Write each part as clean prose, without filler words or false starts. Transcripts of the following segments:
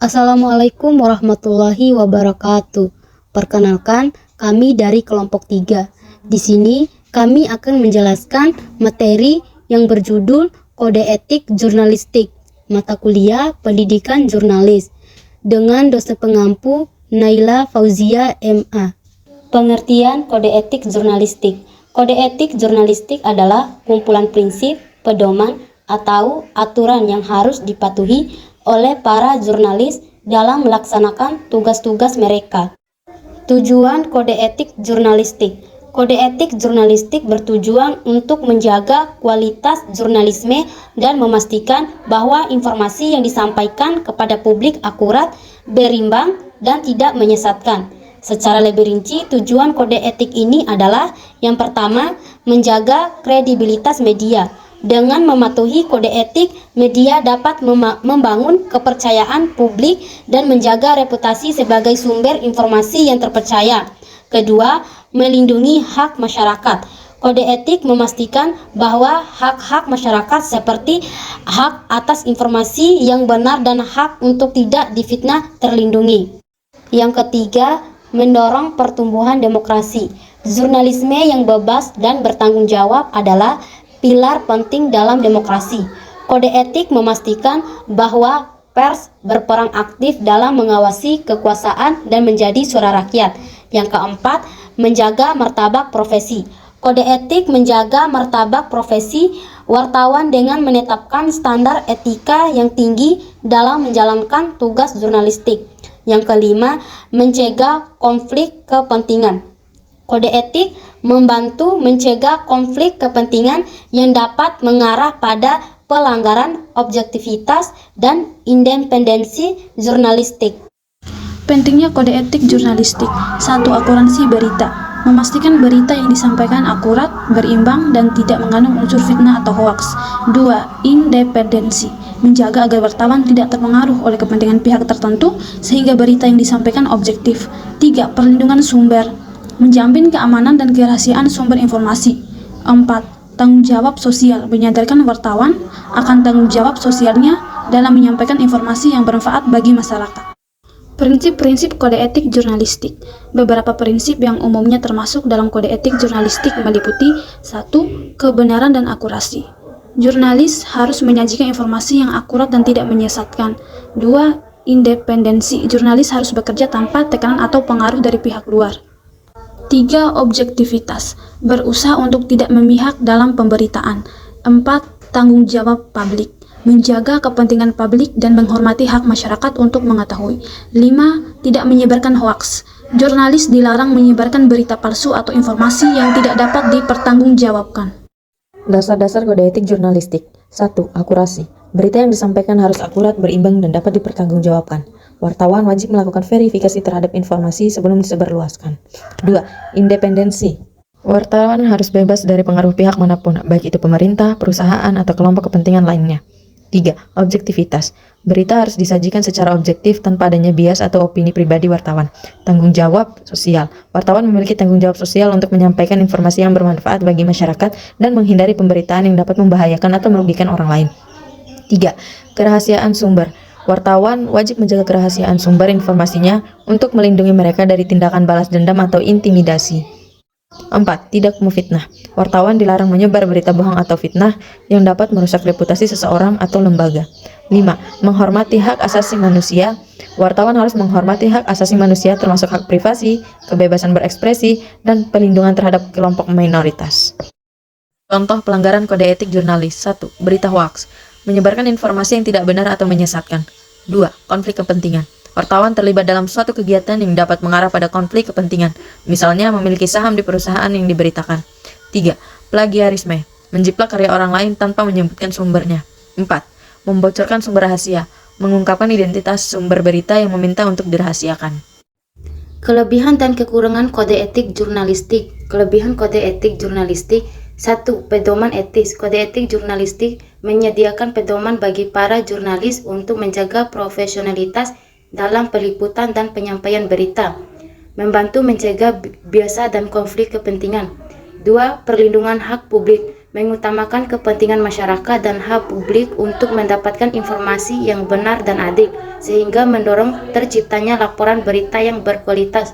Assalamualaikum warahmatullahi wabarakatuh. Perkenalkan, kami dari kelompok 3. Di sini kami akan menjelaskan materi yang berjudul Kode Etik Jurnalistik, mata kuliah Pendidikan Jurnalis, dengan dosen pengampu Naila Fauzia MA. Pengertian Kode Etik Jurnalistik. Kode etik jurnalistik adalah kumpulan prinsip, pedoman, atau aturan yang harus dipatuhi oleh para jurnalis dalam melaksanakan tugas-tugas mereka. Tujuan Kode Etik Jurnalistik. Kode etik jurnalistik bertujuan untuk menjaga kualitas jurnalisme dan memastikan bahwa informasi yang disampaikan kepada publik akurat, berimbang, dan tidak menyesatkan. Secara lebih rinci, tujuan kode etik ini adalah yang pertama, menjaga kredibilitas media. Dengan mematuhi kode etik, media dapat membangun kepercayaan publik dan menjaga reputasi sebagai sumber informasi yang terpercaya. Kedua, melindungi hak masyarakat. Kode etik memastikan bahwa hak-hak masyarakat seperti hak atas informasi yang benar dan hak untuk tidak difitnah terlindungi. Yang ketiga, mendorong pertumbuhan demokrasi. Jurnalisme yang bebas dan bertanggung jawab adalah pilar penting dalam demokrasi. Kode etik memastikan bahwa pers berperan aktif dalam mengawasi kekuasaan dan menjadi suara rakyat. Yang keempat, menjaga martabat profesi. Kode etik menjaga martabat profesi wartawan dengan menetapkan standar etika yang tinggi dalam menjalankan tugas jurnalistik. Yang kelima, mencegah konflik kepentingan. Kode etik membantu mencegah konflik kepentingan yang dapat mengarah pada pelanggaran objektivitas dan independensi jurnalistik. Pentingnya kode etik jurnalistik. 1. Akuransi berita. Memastikan berita yang disampaikan akurat, berimbang, dan tidak mengandung unsur fitnah atau hoaks. 2. Independensi. Menjaga agar wartawan tidak terpengaruh oleh kepentingan pihak tertentu sehingga berita yang disampaikan objektif. 3. Perlindungan sumber. Menjamin keamanan dan kerahasiaan sumber informasi. 4. Tanggung jawab sosial. Menyadarkan wartawan akan tanggung jawab sosialnya dalam menyampaikan informasi yang bermanfaat bagi masyarakat. Prinsip-prinsip kode etik jurnalistik. Beberapa prinsip yang umumnya termasuk dalam kode etik jurnalistik meliputi 1. Kebenaran dan akurasi. Jurnalis harus menyajikan informasi yang akurat dan tidak menyesatkan. 2. Independensi. Jurnalis harus bekerja tanpa tekanan atau pengaruh dari pihak luar. 3. Objektivitas. Berusaha untuk tidak memihak dalam pemberitaan. 4. Tanggung jawab publik. Menjaga kepentingan publik dan menghormati hak masyarakat untuk mengetahui. 5. Tidak menyebarkan hoaks. Jurnalis dilarang menyebarkan berita palsu atau informasi yang tidak dapat dipertanggungjawabkan. Dasar-dasar kode etik jurnalistik. 1. Akurasi. Berita yang disampaikan harus akurat, berimbang, dan dapat dipertanggungjawabkan. Wartawan wajib melakukan verifikasi terhadap informasi sebelum disebarluaskan. 2. Independensi. Wartawan harus bebas dari pengaruh pihak manapun, baik itu pemerintah, perusahaan, atau kelompok kepentingan lainnya. 3. Objektivitas. Berita harus disajikan secara objektif tanpa adanya bias atau opini pribadi wartawan. Tanggung jawab sosial. Wartawan memiliki tanggung jawab sosial untuk menyampaikan informasi yang bermanfaat bagi masyarakat dan menghindari pemberitaan yang dapat membahayakan atau merugikan orang lain. 3. Kerahasiaan sumber. Wartawan wajib menjaga kerahasiaan sumber informasinya untuk melindungi mereka dari tindakan balas dendam atau intimidasi. 4. Tidak memfitnah. Wartawan dilarang menyebar berita bohong atau fitnah yang dapat merusak reputasi seseorang atau lembaga. 5. Menghormati hak asasi manusia. Wartawan harus menghormati hak asasi manusia termasuk hak privasi, kebebasan berekspresi, dan perlindungan terhadap kelompok minoritas. Contoh pelanggaran kode etik jurnalis. 1. Berita hoaks. Menyebarkan informasi yang tidak benar atau menyesatkan. 2. Konflik kepentingan. Wartawan terlibat dalam suatu kegiatan yang dapat mengarah pada konflik kepentingan, misalnya memiliki saham di perusahaan yang diberitakan. 3. Plagiarisme. Menjiplak karya orang lain tanpa menyebutkan sumbernya. 4. Membocorkan sumber rahasia. Mengungkapkan identitas sumber berita yang meminta untuk dirahasiakan. Kelebihan dan kekurangan kode etik jurnalistik. Kelebihan kode etik jurnalistik. 1. Pedoman etis. Kode etik jurnalistik menyediakan pedoman bagi para jurnalis untuk menjaga profesionalitas dalam peliputan dan penyampaian berita, membantu mencegah biasa dan konflik kepentingan. 2. Perlindungan hak publik, mengutamakan kepentingan masyarakat dan hak publik untuk mendapatkan informasi yang benar dan adil, sehingga mendorong terciptanya laporan berita yang berkualitas.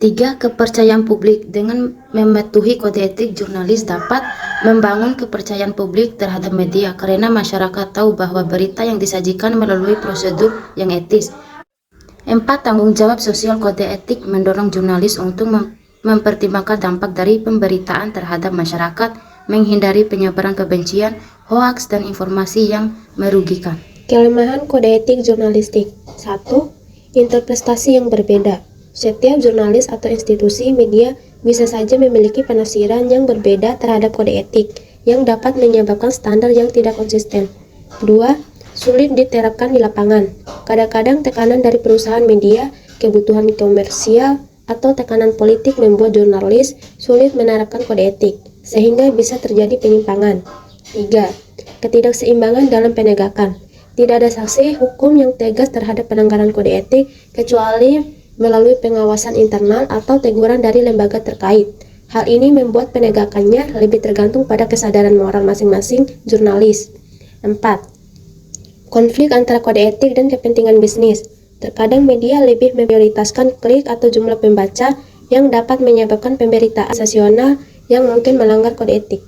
3. Kepercayaan publik. Dengan mematuhi kode etik, jurnalis dapat membangun kepercayaan publik terhadap media karena masyarakat tahu bahwa berita yang disajikan melalui prosedur yang etis. 4. Tanggung jawab sosial. Kode etik mendorong jurnalis untuk mempertimbangkan dampak dari pemberitaan terhadap masyarakat, menghindari penyebaran kebencian, hoaks, dan informasi yang merugikan. Kelemahan kode etik jurnalistik. 1. Interpretasi yang berbeda. Setiap jurnalis atau institusi media bisa saja memiliki penafsiran yang berbeda terhadap kode etik yang dapat menyebabkan standar yang tidak konsisten. 2. Sulit diterapkan di lapangan. Kadang-kadang tekanan dari perusahaan media, kebutuhan komersial, atau tekanan politik membuat jurnalis sulit menerapkan kode etik, sehingga bisa terjadi penyimpangan. 3. Ketidakseimbangan dalam penegakan. Tidak ada sanksi hukum yang tegas terhadap pelanggaran kode etik kecuali melalui pengawasan internal atau teguran dari lembaga terkait. Hal ini membuat penegakannya lebih tergantung pada kesadaran moral masing-masing jurnalis. 4. Konflik antara kode etik dan kepentingan bisnis. Terkadang media lebih memprioritaskan klik atau jumlah pembaca yang dapat menyebabkan pemberitaan sensasional yang mungkin melanggar kode etik.